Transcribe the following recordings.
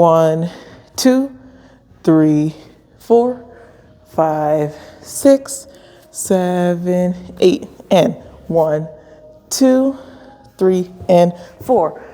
1, 2, 3, 4, 5, 6, 7, 8, and 1, 2, 3, and 4,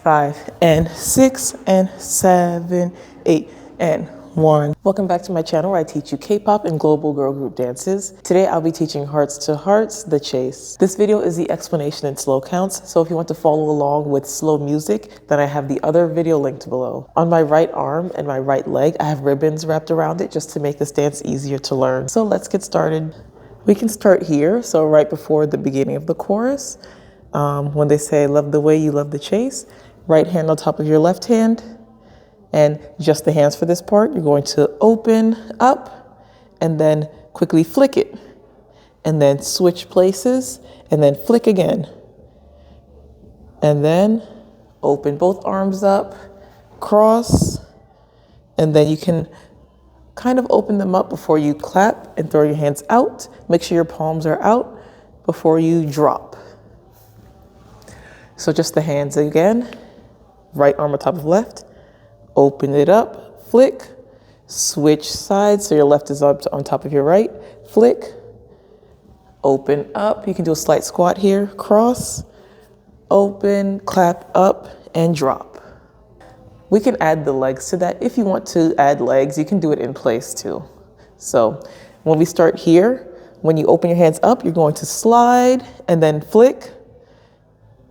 5, and 6, and 7, 8, and 1. Welcome back to my channel where I teach you K-pop and global girl group dances. Today I'll be teaching Hearts2Hearts, The Chase. This video is the explanation in slow counts, so if you want to follow along with slow music, then I have the other video linked below. On my right arm and my right leg, I have ribbons wrapped around it just to make this dance easier to learn. So let's get started. We can start here, so right before the beginning of the chorus, when they say, "Love the way you love the chase," right hand on top of your left hand, and just the hands for this part. You're going to open up and then quickly flick it, and then switch places and then flick again. And then open both arms up, cross, and then you can kind of open them up before you clap and throw your hands out. Make sure your palms are out before you drop. So just the hands again, right arm on top of left, open it up, flick, switch sides so your left is up on top of your right, flick, open up. You can do a slight squat here, cross, open, clap up, and drop. We can add the legs to that. If you want to add legs, you can do it in place too. So when we start here, when you open your hands up, you're going to slide and then flick,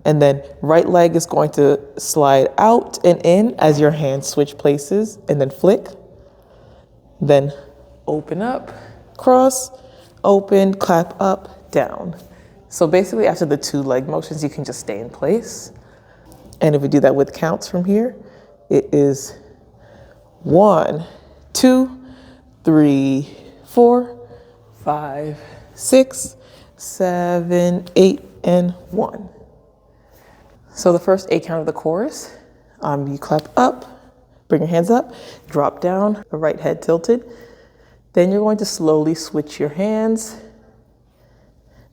and then right leg is going to slide out and in as your hands switch places, and then flick. Then open up, cross, open, clap up, down. So basically after the two leg motions, you can just stay in place. And if we do that with counts from here, it is 1, 2, 3, 4, 5, 6, 7, 8, and 1. So the first 8 count of the chorus, you clap up, bring your hands up, drop down, the right head tilted. Then you're going to slowly switch your hands.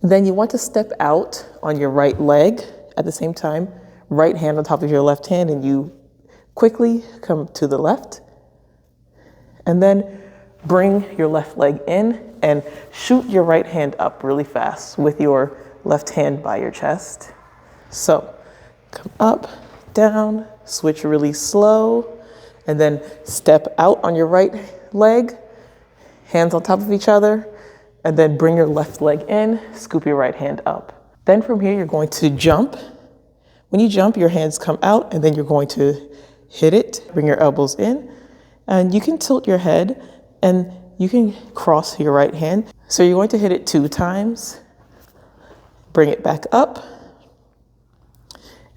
Then you want to step out on your right leg at the same time, right hand on top of your left hand, and you quickly come to the left. And then bring your left leg in and shoot your right hand up really fast with your left hand by your chest. So come up, down, switch really slow, and then step out on your right leg, hands on top of each other, and then bring your left leg in, scoop your right hand up. Then from here, you're going to jump. When you jump, your hands come out, and then you're going to hit it, bring your elbows in, and you can tilt your head, and you can cross your right hand. So you're going to hit it 2 times, bring it back up,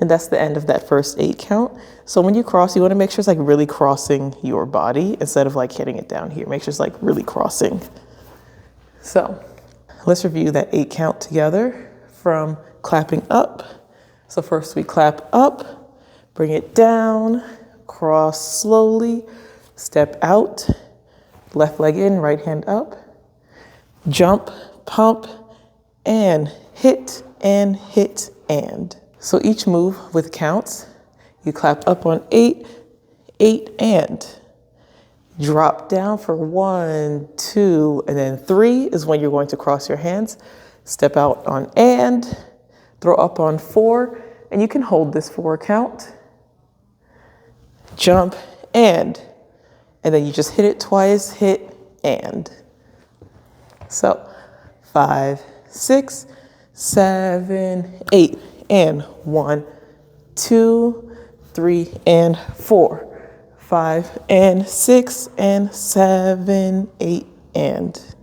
and that's the end of that first 8 count. So when you cross, you want to make sure it's like really crossing your body instead of like hitting it down here. Make sure it's like really crossing. So let's review that 8 count together from clapping up. So first we clap up, bring it down, cross slowly, step out, left leg in, right hand up, jump, pump, and hit, and hit, and. So each move with counts, you clap up on 8, 8, and. Drop down for 1, 2, and then 3 is when you're going to cross your hands. Step out on and, throw up on 4, and you can hold this 4 count. Jump, and then you just hit it twice, hit, and. So 5, 6, 7, 8. And 1, 2, 3, and 4, 5, and 6, and 7, 8, and.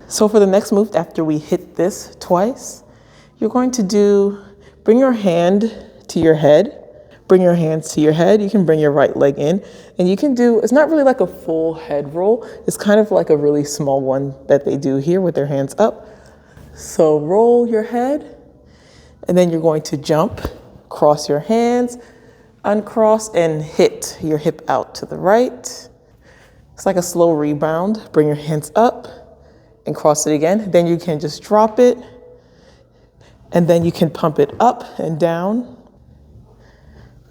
So for the next move, after we hit this twice, you're going to bring your hand to your head, bring your hands to your head. You can bring your right leg in, and you can it's not really like a full head roll. It's kind of like a really small one that they do here with their hands up. So roll your head. And then you're going to jump, cross your hands, uncross, and hit your hip out to the right. It's like a slow rebound. Bring your hands up and cross it again. Then you can just drop it, and then you can pump it up and down.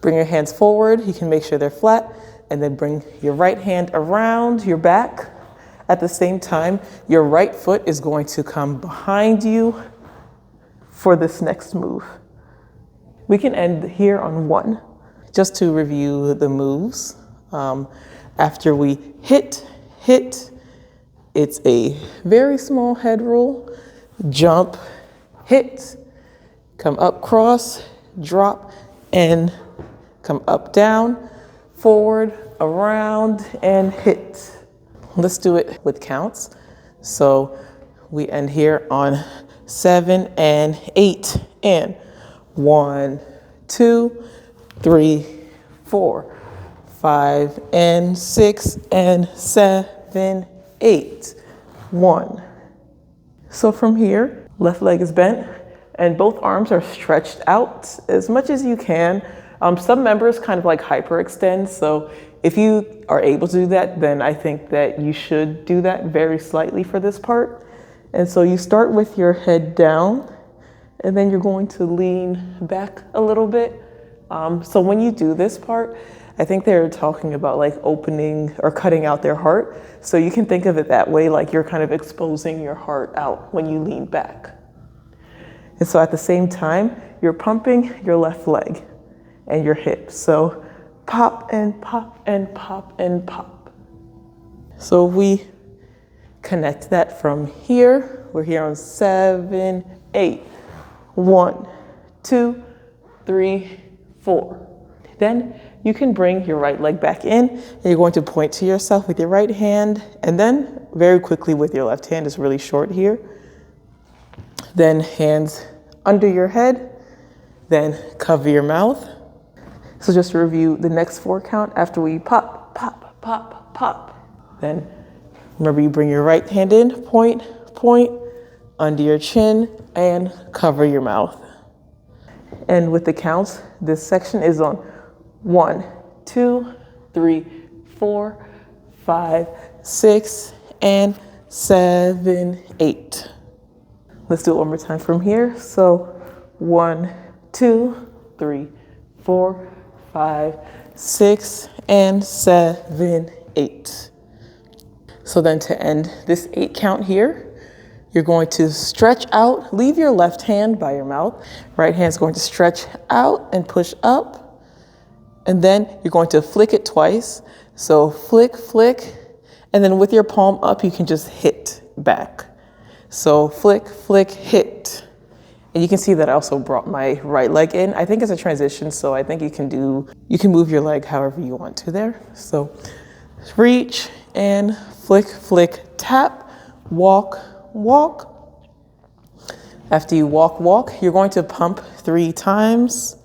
Bring your hands forward. You can make sure they're flat. and then bring your right hand around your back. At the same time, your right foot is going to come behind you for this next move. We can end here on 1. Just to review the moves, after we hit, it's a very small head roll, jump, hit, come up, cross, drop, and come up, down, forward, around, and hit. Let's do it with counts. So we end here on 7 and 8, and 1, 2, 3, 4, 5 and 6 and 7, 8, 1. So from here, left leg is bent and both arms are stretched out as much as you can. Some members kind of like hyperextend. So if you are able to do that, then I think that you should do that very slightly for this part. And so you start with your head down, and then you're going to lean back a little bit. So when you do this part, I think they're talking about like opening or cutting out their heart. So you can think of it that way, like you're kind of exposing your heart out when you lean back. And so at the same time, you're pumping your left leg and your hips. So pop and pop and pop and pop. So we connect that from here. We're here on 7, 8. 1, 2, 3, 4. Then you can bring your right leg back in, and you're going to point to yourself with your right hand, and then very quickly with your left hand, is really short here. Then hands under your head, then cover your mouth. So just to review the next 4 count after we pop, pop, pop, pop. Then remember you bring your right hand in, point, point, under your chin, and cover your mouth. And with the counts, this section is on 1, 2, 3, 4, 5, 6, and 7, 8. Let's do it one more time from here. So 1, 2, 3, 4, 5, 6, and 7, 8. So then to end this 8 count here, you're going to stretch out, leave your left hand by your mouth. Right hand is going to stretch out and push up. And then you're going to flick it twice. So flick, flick, and then with your palm up, you can just hit back. So flick, flick, hit. And you can see that I also brought my right leg in. I think it's a transition, so I think you can move your leg however you want to there. So reach and flick, flick, tap, walk, walk. After you walk, walk, you're going to pump 3 times.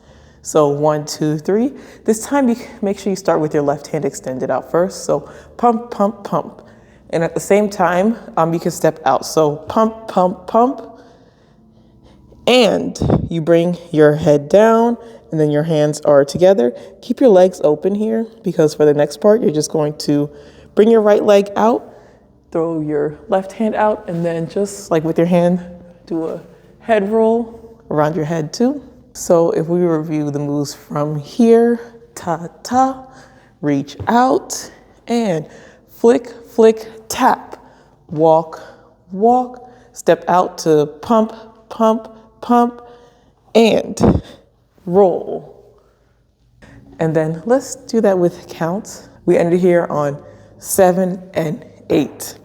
So 1, 2, 3. This time, you make sure you start with your left hand extended out first. So pump, pump, pump. And at the same time, you can step out. So pump, pump, pump. And you bring your head down, and then your hands are together. Keep your legs open here, because for the next part, you're just going to bring your right leg out, throw your left hand out, and then just like with your hand, do a head roll around your head too. So if we review the moves from here, ta-ta, reach out, and flick, flick, tap, walk, walk, step out to pump, pump, pump, and roll. And then let's do that with counts. We ended here on 7 and 8.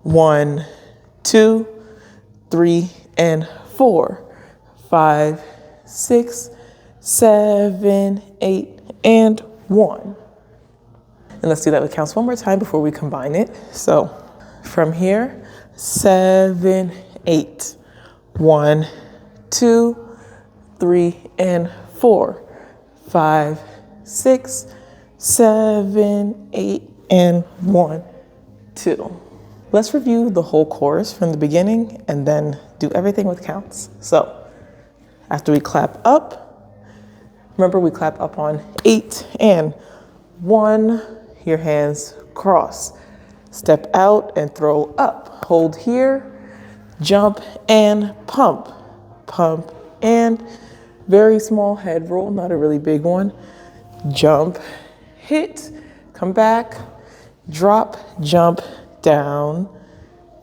1, 2, 3, and 4, 5, 6, 7, 8, and 1. And let's do that with counts one more time before we combine it. So from here, 7, 8. 1, 2, 3, and 4, 5, 6, 7, 8, and 1, 2. Let's review the whole chorus from the beginning and then do everything with counts. So after we clap up, remember we clap up on 8 and 1, your hands cross. Step out and throw up. Hold here, jump and pump. Pump and very small head roll, not a really big one. Jump, hit, come back, drop, jump, down,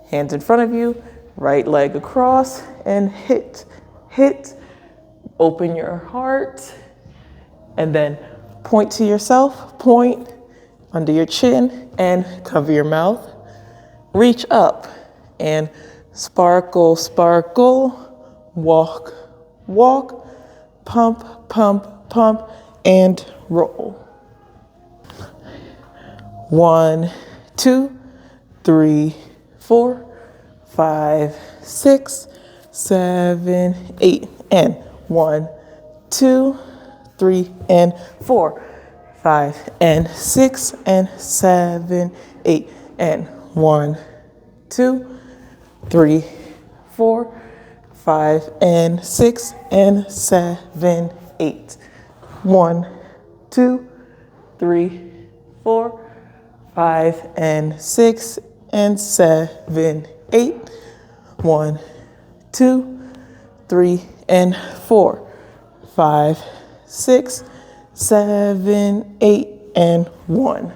hands in front of you, right leg across, and hit, open your heart, and then point to yourself, point under your chin, and cover your mouth. Reach up, and sparkle, sparkle, walk, walk, pump, pump, pump, and roll. 1, 2, 3, 4, 5, 6, 7, 8, and 1, 2, 3, and 4, 5, and 6, and 7, 8, and 1, 2, 3, 4, 5, and 6, and 7, 8. 1, 2, 3, 4, 5, and 6, and 7, 8. 1, 2, 3, and 4, 5, 6, 7, 8, and 1.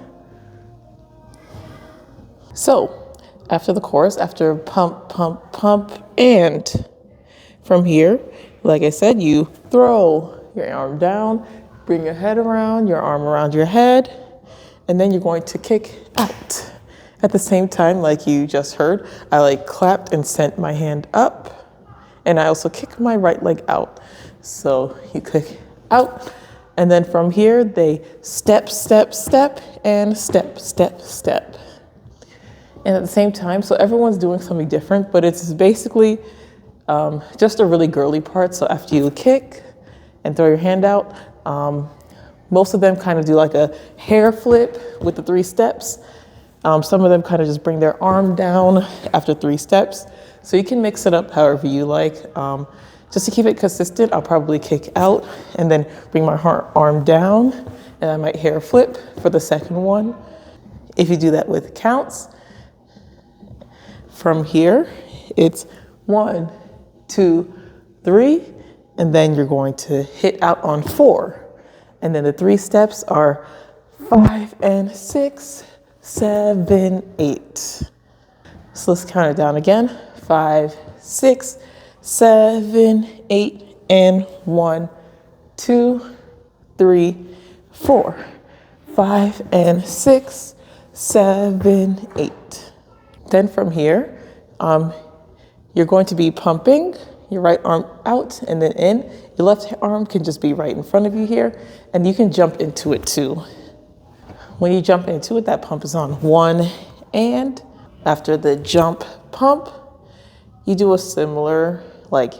So, after the chorus, after pump, pump, pump, and from here, like I said, you throw your arm down, bring your head around, your arm around your head, and then you're going to kick out. At the same time, like you just heard, I like clapped and sent my hand up, and I also kicked my right leg out. So you kick out, and then from here, they step, step, step, and step, step, step. And at the same time, so everyone's doing something different, but it's basically just a really girly part. So after you kick and throw your hand out, most of them kind of do like a hair flip with the 3 steps. Some of them kind of just bring their arm down after 3 steps. So you can mix it up however you like. Just to keep it consistent, I'll probably kick out and then bring my arm down, and I might hair flip for the second one. If you do that with counts, from here, it's 1, 2, 3, and then you're going to hit out on 4. And then the 3 steps are 5 and 6, 7, 8. So let's count it down again. 5, 6, 7, 8, and 1, 2, 3, 4, 5, and 6, 7, 8. Then from here, you're going to be pumping your right arm out and then in. Your left arm can just be right in front of you here, and you can jump into it too. When you jump into it, that pump is on 1, and after the jump pump, you do a similar like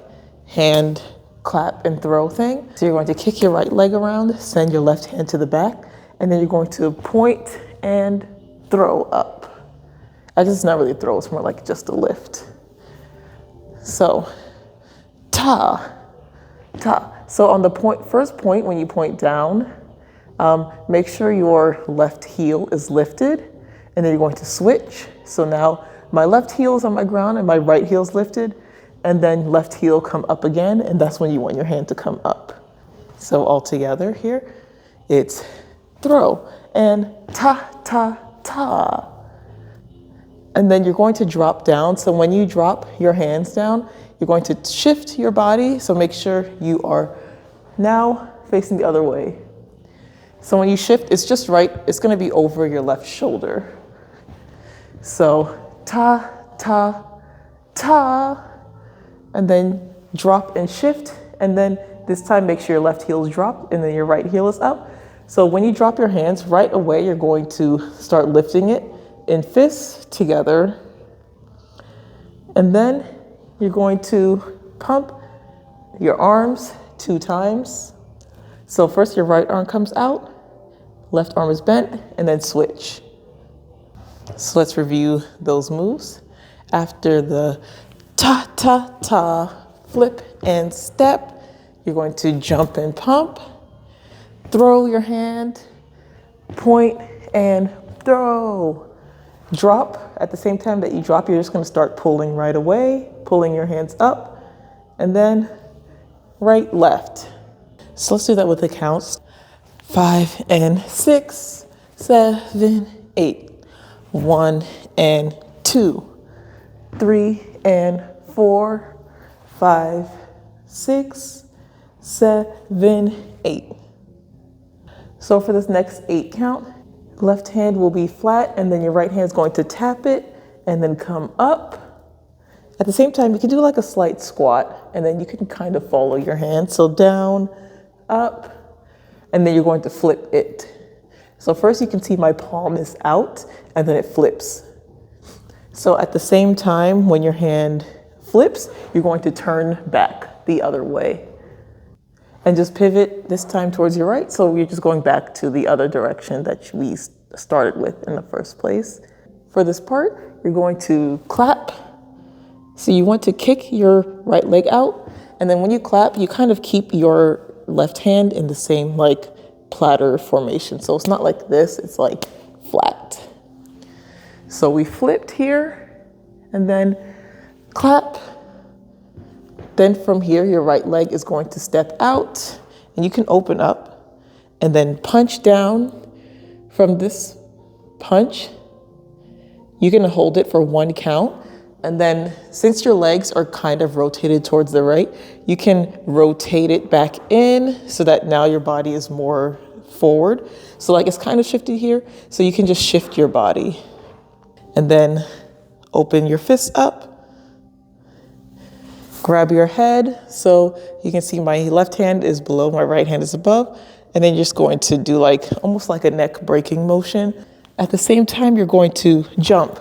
hand clap and throw thing. So you're going to kick your right leg around, send your left hand to the back, and then you're going to point and throw up. I guess it's not really a throw, it's more like just a lift. So, ta, ta. So on the first point, when you point down, make sure your left heel is lifted, and then you're going to switch. So now my left heel is on my ground and my right heel is lifted, and then left heel come up again, and that's when you want your hand to come up. So all together here, it's throw and ta, ta, ta. And then you're going to drop down. So when you drop your hands down, you're going to shift your body. So make sure you are now facing the other way. So when you shift, it's just right. It's going to be over your left shoulder. So ta, ta, ta, and then drop and shift. And then this time, make sure your left heel is dropped and then your right heel is up. So when you drop your hands, right away, you're going to start lifting it in fists together, and then you're going to pump your arms 2 times. So first your right arm comes out, left arm is bent, and then switch. So let's review those moves. After the ta, ta, ta, flip and step, you're going to jump and pump, throw your hand, point and throw. Drop. At the same time that you drop, you're just going to start pulling right away, pulling your hands up, and then right, left. So let's do that with the counts. 5 and 6, 7, 8. 1 and 2, 3 and 4, 5, 6, 7, 8. So for this next 8 count, left hand will be flat and then your right hand is going to tap it and then come up. At the same time, you can do like a slight squat and then you can kind of follow your hand. So down, up, and then you're going to flip it. So first you can see my palm is out and then it flips. So at the same time, when your hand flips, you're going to turn back the other way. And just pivot this time towards your right. So you're just going back to the other direction that we started with in the first place. For this part, you're going to clap. So you want to kick your right leg out. And then when you clap, you kind of keep your left hand in the same like platter formation. So it's not like this, it's like flat. So we flipped here and then clap. Then from here, your right leg is going to step out and you can open up and then punch down. From this punch, you're gonna hold it for 1 count. And then since your legs are kind of rotated towards the right, you can rotate it back in so that now your body is more forward. So like it's kind of shifted here. So you can just shift your body and then open your fists up. Grab your head. So you can see my left hand is below, my right hand is above. And then you're just going to do like, almost like a neck breaking motion. At the same time, you're going to jump.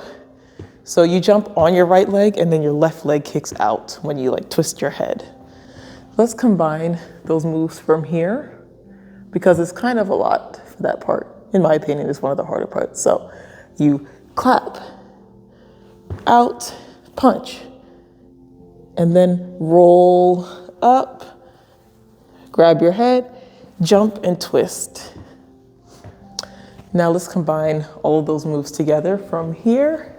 So you jump on your right leg and then your left leg kicks out when you like twist your head. Let's combine those moves from here because it's kind of a lot for that part. In my opinion, it's one of the harder parts. So you clap, out, punch, and then roll up, grab your head, jump and twist. Now let's combine all of those moves together from here.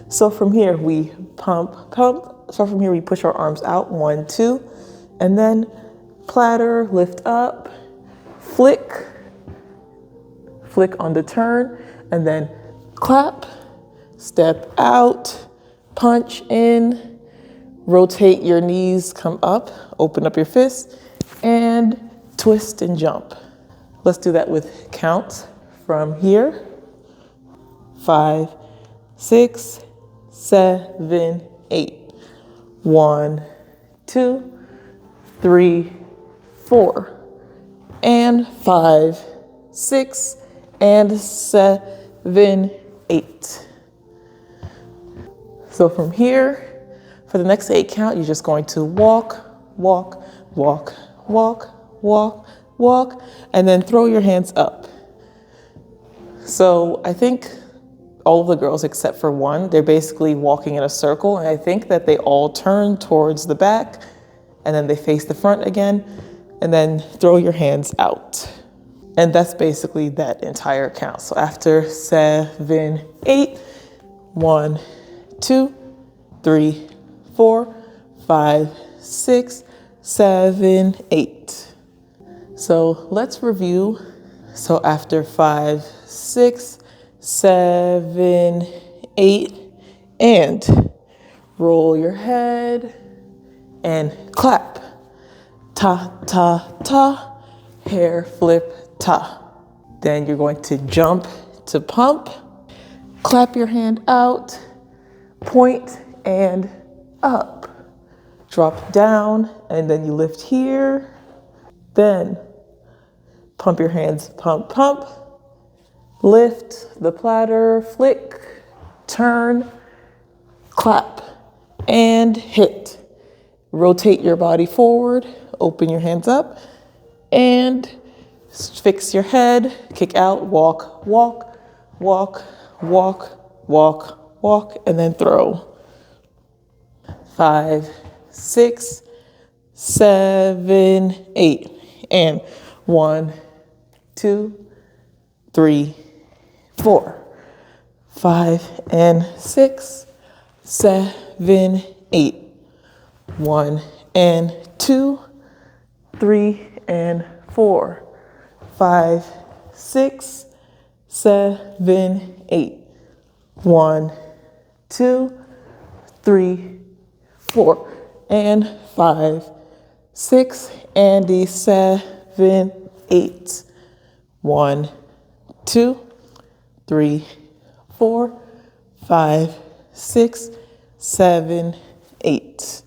So from here we pump, pump. So from here we push our arms out, 1, 2, and then platter, lift up, flick, flick on the turn, and then clap, step out, punch in, rotate your knees, come up, open up your fists, and twist and jump. Let's do that with counts from here. 5, 6, 7, 8. 1, 2, 3, 4. And 5, 6, and 7, 8. So from here, for the next 8 count, you're just going to walk, walk, walk, walk, walk, walk, and then throw your hands up. So I think all of the girls except for one, they're basically walking in a circle. And I think that they all turn towards the back and then they face the front again and then throw your hands out. And that's basically that entire count. So after 7, 8, 1, 2, 3, 4, 5, 6, 7, 8. So let's review. So after 5, 6, 7, 8, and roll your head and clap. Ta, ta, ta, hair flip, ta. Then you're going to jump to pump, clap your hand out, point and up, drop down, and then you lift here, then pump your hands, pump, pump, lift the platter, flick, turn, clap, and hit. Rotate your body forward, open your hands up, and fix your head, kick out, walk, walk, walk, walk, walk, walk, and then throw. 5, 6, 7, 8, and 1, 2, 3, 4, 5, and 6, 7, 8, 1 and 2, 3 and 4, 5, 6, 7, 8. 1, 2, 3, 4, and 5, 6, Andy, 7, 8. 1, 2, 3, 4, 5, 6, 7, 8.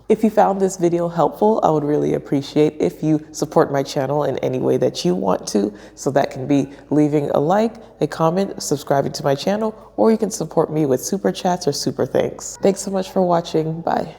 If you found this video helpful, I would really appreciate if you support my channel in any way that you want to. So that can be leaving a like, a comment, subscribing to my channel, or you can support me with super chats or super thanks. Thanks so much for watching. Bye.